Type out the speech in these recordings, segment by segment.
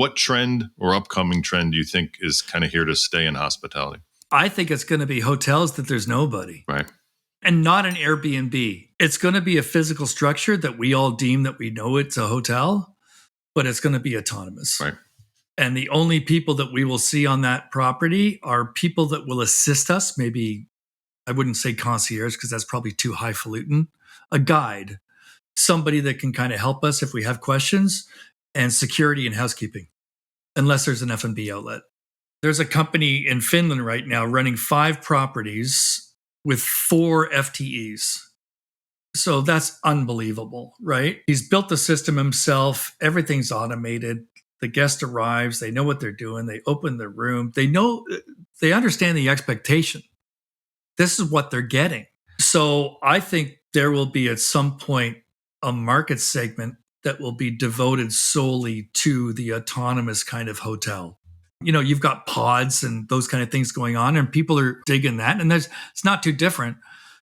What trend or upcoming trend do you think is kind of here to stay in hospitality? I think it's going to be hotels that there's nobody. Right. And not an Airbnb. It's going to be a physical structure that we all deem that we know it's a hotel, but it's going to be autonomous. Right. And the only people that we will see on that property are people that will assist us. Maybe, I wouldn't say concierge because that's probably too highfalutin. A guide, somebody that can kind of help us if we have questions, and security and housekeeping, unless there's an F&B outlet. There's a company in Finland right now running 5 properties with 4 FTEs. So that's unbelievable, right? He's built the system himself. Everything's automated. The guest arrives. They know what they're doing. They open the room. They understand the expectation. This is what they're getting. So I think there will be at some point a market segment that will be devoted solely to the autonomous kind of hotel. You know, you've got pods and those kind of things going on, and people are digging that. And it's not too different.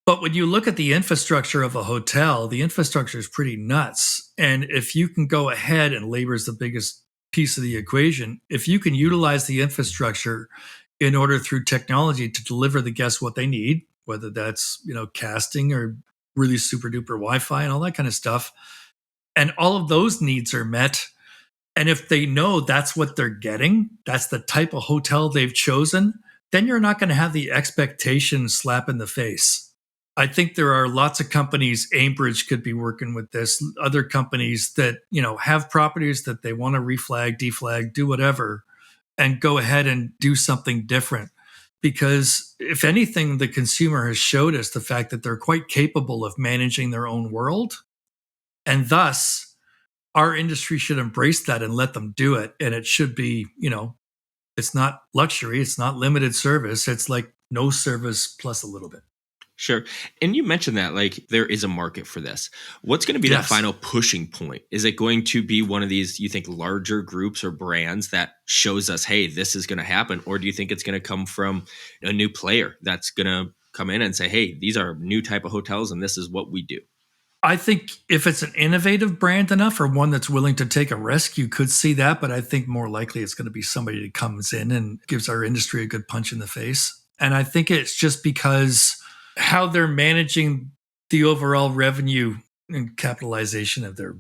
But when you look at the infrastructure of a hotel, the infrastructure is pretty nuts. And if you can go ahead, and labor is the biggest piece of the equation, if you can utilize the infrastructure in order through technology to deliver the guests what they need, whether that's, casting or really super duper Wi-Fi and all that kind of stuff, and all of those needs are met. And if they know that's what they're getting, that's the type of hotel they've chosen, then you're not going to have the expectation slap in the face. I think there are lots of companies, Aimbridge could be working with this, other companies that, have properties that they want to reflag, deflag, do whatever, and go ahead and do something different. Because if anything, the consumer has showed us the fact that they're quite capable of managing their own world. And thus, our industry should embrace that and let them do it. And it should be, it's not luxury. It's not limited service. It's like no service plus a little bit. Sure. And you mentioned that there is a market for this. What's going to be that final pushing point? Is it going to be one of these, you think, larger groups or brands that shows us, hey, this is going to happen? Or do you think it's going to come from a new player that's going to come in and say, hey, these are new type of hotels and this is what we do? I think if it's an innovative brand enough or one that's willing to take a risk, you could see that. But I think more likely it's going to be somebody that comes in and gives our industry a good punch in the face. And I think it's just because how they're managing the overall revenue and capitalization of their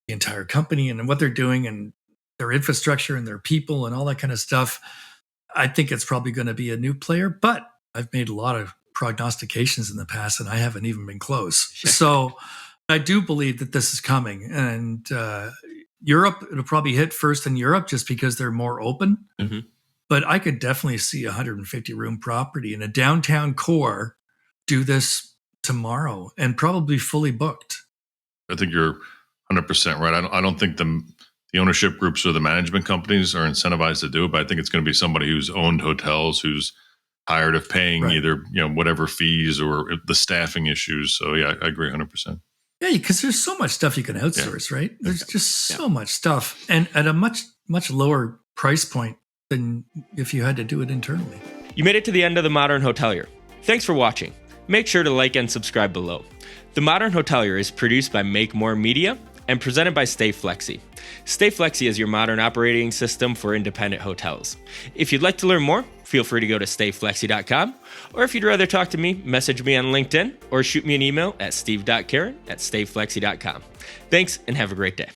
entire company and what they're doing and their infrastructure and their people and all that kind of stuff. I think it's probably going to be a new player, but I've made a lot of prognostications in the past and I haven't even been close. So I do believe that this is coming, and Europe, it'll probably hit first in Europe just because they're more open. Mm-hmm. But I could definitely see a 150-room property in a downtown core do this tomorrow and probably fully booked. I think you're 100% right. I don't think the ownership groups or the management companies are incentivized to do it, but I think it's going to be somebody who's owned hotels, who's tired of paying either whatever fees or the staffing issues. So yeah, I agree 100%. Yeah, because there's so much stuff you can outsource, right? There's just so much stuff, and at a much, much lower price point than if you had to do it internally. You made it to the end of The Modern Hotelier. Thanks for watching. Make sure to like and subscribe below. The Modern Hotelier is produced by Make More Media and presented by Stay Flexi. Stay Flexi is your modern operating system for independent hotels. If you'd like to learn more, feel free to go to stayflexi.com, or if you'd rather talk to me, message me on LinkedIn or shoot me an email at Steve.Carran@stayflexi.com. Thanks and have a great day.